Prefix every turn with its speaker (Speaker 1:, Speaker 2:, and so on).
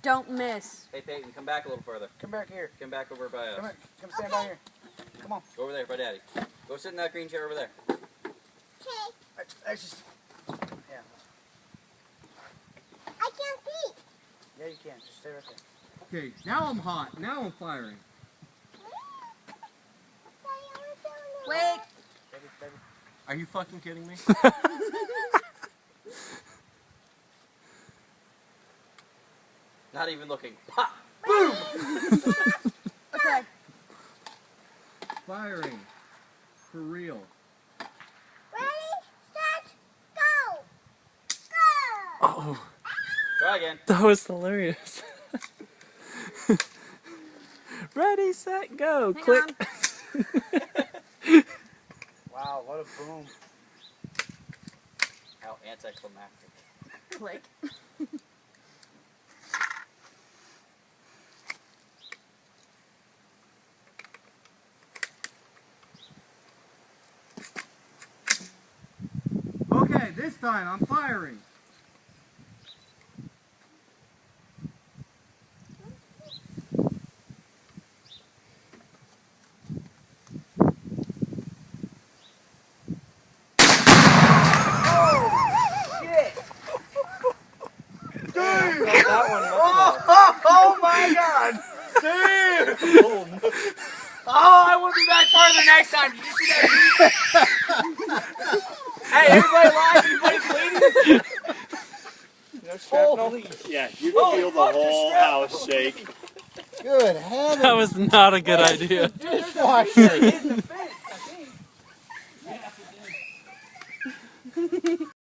Speaker 1: Don't miss.
Speaker 2: Hey Peyton, come back a little further.
Speaker 3: Come back here.
Speaker 2: Come back over by us.
Speaker 3: Come here. Come stand by here. Come on.
Speaker 2: Go over there by Daddy. Go sit in that green chair over there.
Speaker 4: Okay.
Speaker 3: I just. Yeah.
Speaker 4: I can't see.
Speaker 3: Yeah, you can. Just stay right there.
Speaker 5: Okay, now I'm hot. Now I'm firing.
Speaker 1: Wait.
Speaker 3: Baby.
Speaker 5: Are you fucking kidding me?
Speaker 2: Not even looking. Pop!
Speaker 3: Boom!
Speaker 1: Okay.
Speaker 5: Firing. For real.
Speaker 4: Ready, set, go. Go.
Speaker 6: Oh,
Speaker 2: Try again.
Speaker 6: that was hilarious. Ready, set, go.
Speaker 1: Hang
Speaker 6: Click.
Speaker 1: on.
Speaker 3: Wow, what a boom.
Speaker 2: How anticlimactic.
Speaker 1: Click.
Speaker 5: Okay, this time I'm firing.
Speaker 2: That one
Speaker 3: Oh my god! Dude! Oh, I will be back farther next time. Did you see that?
Speaker 2: Hey, everybody live, everybody bleeding. No shrapnel.
Speaker 3: Holy
Speaker 7: Yeah, you can feel the whole house shake.
Speaker 3: good heavens.
Speaker 6: That was not a good idea.
Speaker 3: Dude, there's a shit in the